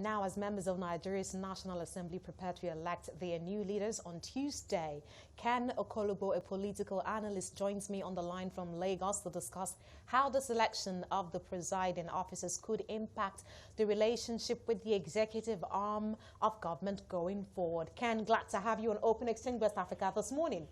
Now, as members of Nigeria's National Assembly prepare to elect their new leaders on Tuesday, Ken Okolugbo, a political analyst, joins me on the line from Lagos to discuss how the selection of the presiding officers could impact the relationship with the executive arm of government going forward. Ken, glad to have you on Open Exchange West Africa this morning.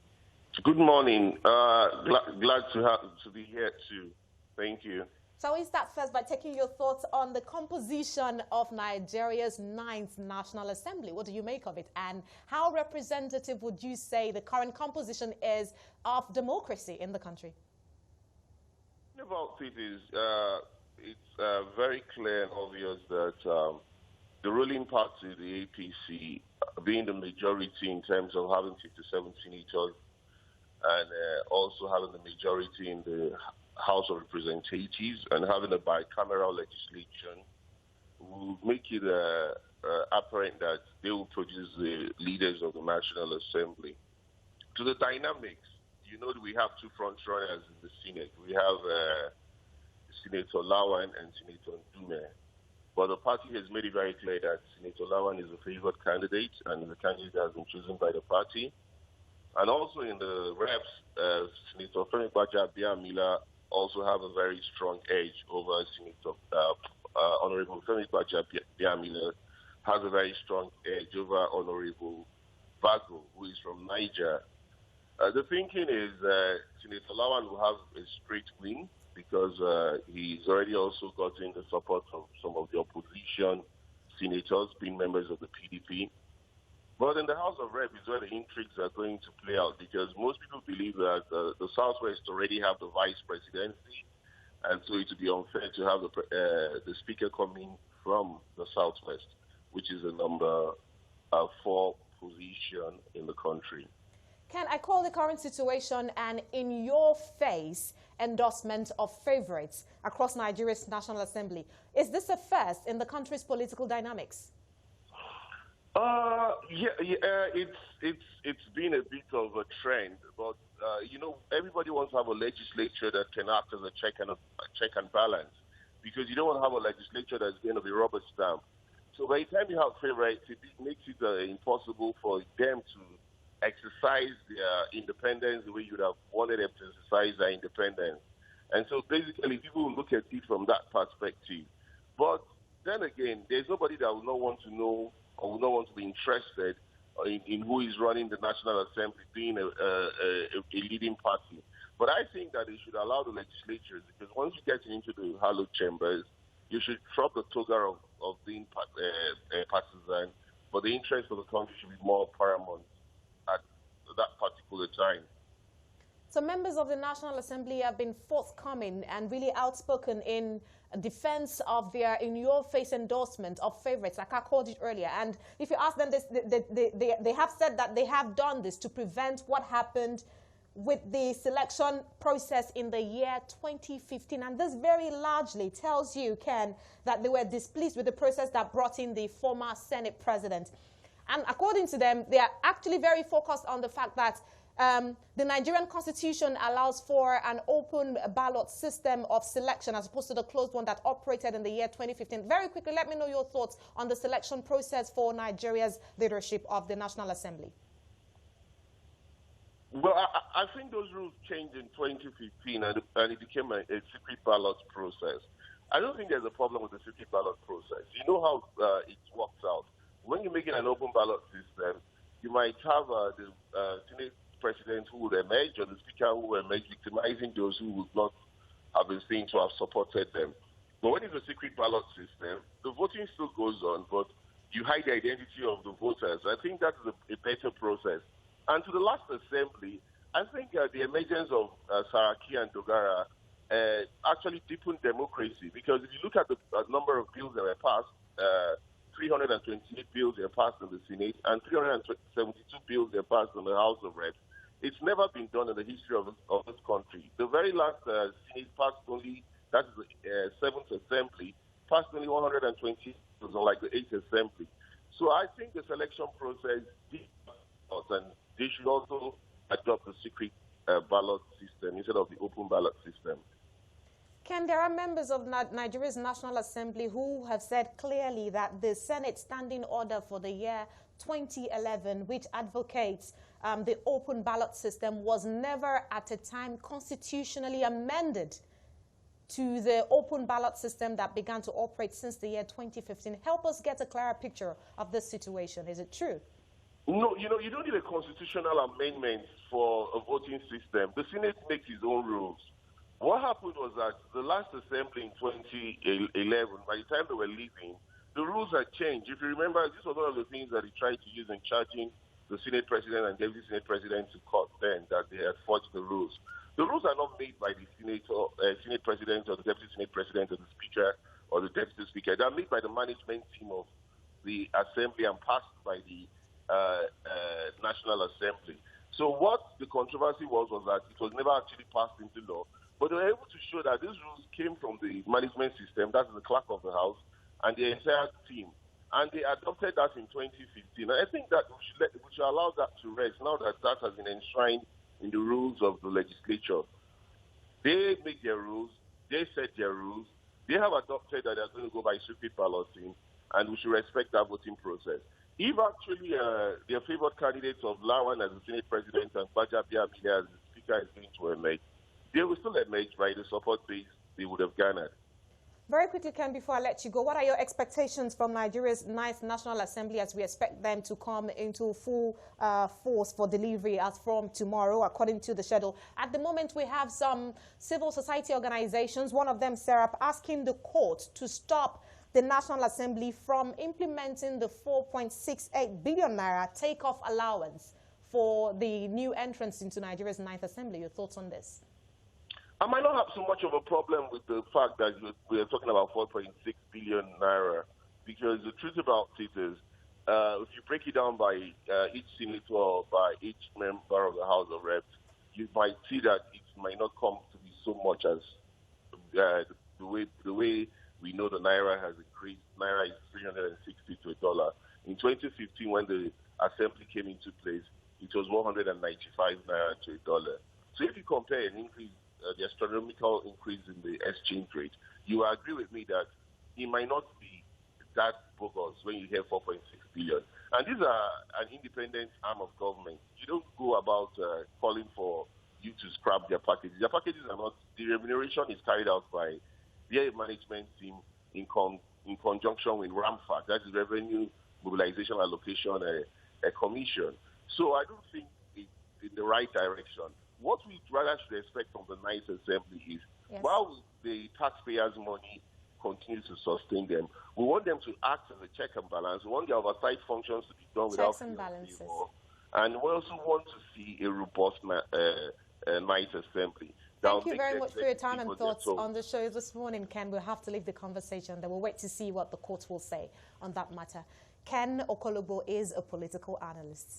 Good morning. Glad to be here too. Thank you. So we start first by taking your thoughts on the composition of Nigeria's 9th National Assembly. What do you make of it? And how representative would you say the current composition is of democracy in the country? About it is, it's very clear and obvious that the ruling party, the APC, being the majority in terms of having 57 senators and also having the majority in the House of Representatives and having a bicameral legislation will make it apparent that they will produce the leaders of the National Assembly. To the dynamics, you know that we have two front runners in the Senate. We have Senator Lawan and Senator Ndume. But the party has made it very clear that Senator Lawan is a favored candidate and the candidate has been chosen by the party. And also in the reps, Senator Femi Gbajabiamila also have a very strong edge over Senator Honorable Femi Gbajabiamila has a very strong edge over Honorable Vago, who is from Niger. The thinking is Senator Lawan will have a straight win because he's already also gotten the support of some of the opposition senators, being members of the PDP. But in the House of Rep is where the intrigues are going to play out because most people believe that the Southwest already have the vice presidency, and so it would be unfair to have the speaker coming from the Southwest, which is the number 4 position in the country. Ken, I call the current situation an in-your-face endorsement of favorites across Nigeria's National Assembly. Is this a first in the country's political dynamics? It's been a bit of a trend, but you know, everybody wants to have a legislature that can act as a check and balance, because you don't want to have a legislature that's going to be rubber stamp. So by the time you have favorites, it makes it impossible for them to exercise their independence the way you would have wanted them to exercise their independence. And so basically, people will look at it from that perspective. But then again, there's nobody that will not want to know or will not want to be interested in who is running the National Assembly, being a leading party. But I think that they should allow the legislatures, because once you get into the hallowed chambers, you should drop the toga of being partisan, but the interest of the country should be more paramount at that particular time. So members of the National Assembly have been forthcoming and really outspoken in defense of their in-your-face endorsement of favorites, like I called it earlier. And if you ask them this, they have said that they have done this to prevent what happened with the selection process in the year 2015. And this very largely tells you, Ken, that they were displeased with the process that brought in the former Senate president. And according to them, they are actually very focused on the fact that the Nigerian Constitution allows for an open ballot system of selection as opposed to the closed one that operated in the year 2015. Very quickly, let me know your thoughts on the selection process for Nigeria's leadership of the National Assembly. Well, I think those rules changed in 2015 and it became a secret ballot process. I don't think there's a problem with the secret ballot process. You know how it works out. When you're making an open ballot system, you might have the Senate president who would emerge or the speaker who would emerge victimizing those who would not have been seen to have supported them. But when it's a secret ballot system, the voting still goes on, but you hide the identity of the voters. I think that is a better process. And to the last assembly, I think the emergence of Saraki and Dogara actually deepened democracy, because if you look at the number of bills that were passed, 328 bills were passed in the Senate and 372 bills were passed in the House of Reps. It's never been done in the history of this country. The very last Senate passed only, that is the 7th Assembly, passed only 120 bills, unlike the 8th Assembly. So I think the selection process did and they should also adopt the secret ballot system instead of the open ballot system. Ken, there are members of Nigeria's National Assembly who have said clearly that the Senate Standing Order for the year 2011, which advocates the open ballot system, was never at a time constitutionally amended to the open ballot system that began to operate since the year 2015. Help us get a clearer picture of this situation. Is it true? No, you don't need a constitutional amendment for a voting system. The Senate makes its own rules. What happened was that the last assembly in 2011, by the time they were leaving, the rules had changed. If you remember, this was one of the things that they tried to use in charging the Senate President and Deputy Senate President to court then, that they had forged the rules. The rules are not made by the Senate President or the Deputy Senate President or the Speaker or the Deputy Speaker. They're made by the management team of the Assembly and passed by the National Assembly. So what the controversy was that it was never actually passed into law, but they were able to show that these rules came from the management system, that's the clerk of the House, and the entire team. And they adopted that in 2015. And I think that we should allow that to rest now that that has been enshrined in the rules of the legislature. They make their rules, they set their rules, they have adopted that they're going to go by secret balloting, and we should respect that voting process. If actually their favored candidates of Lawan as the Senate President and Bajabia as the Speaker is going to emerge, they will still emerge by the support base they would have garnered. Very quickly, Ken, before I let you go, what are your expectations from Nigeria's 9th National Assembly as we expect them to come into full force for delivery as from tomorrow, according to the schedule? At the moment, we have some civil society organizations, one of them, Serap, asking the court to stop the National Assembly from implementing the 4.68 billion naira takeoff allowance for the new entrance into Nigeria's 9th Assembly. Your thoughts on this? I might not have so much of a problem with the fact that we are talking about 4.6 billion naira, because the truth about it is, if you break it down by each senator or by each member of the House of Reps, you might see that it might not come to be so much as the way we know the naira has increased. Naira is 360 to $1. In 2015, when the assembly came into place, it was 195 naira to $1. So if you compare an increase, the astronomical increase in the exchange rate, you agree with me that it might not be that bogus when you hear 4.6 billion. And these are an independent arm of government. You don't go about calling for you to scrap their packages. Their packages are not, the remuneration is carried out by their management team in conjunction with RAMFAC, that's the Revenue Mobilization Allocation Commission. So I don't think it's in the right direction. What we rather should expect from the 9th Assembly is, while the taxpayers' money continues to sustain them, we want them to act as a check and balance. We want the oversight functions to be done without checks and balances. And we also want to see a robust 9th Assembly. Thank you very much for your time and thoughts on the show this morning, Ken. We'll have to leave the conversation. Then we'll wait to see what the court will say on that matter. Ken Okolugbo is a political analyst.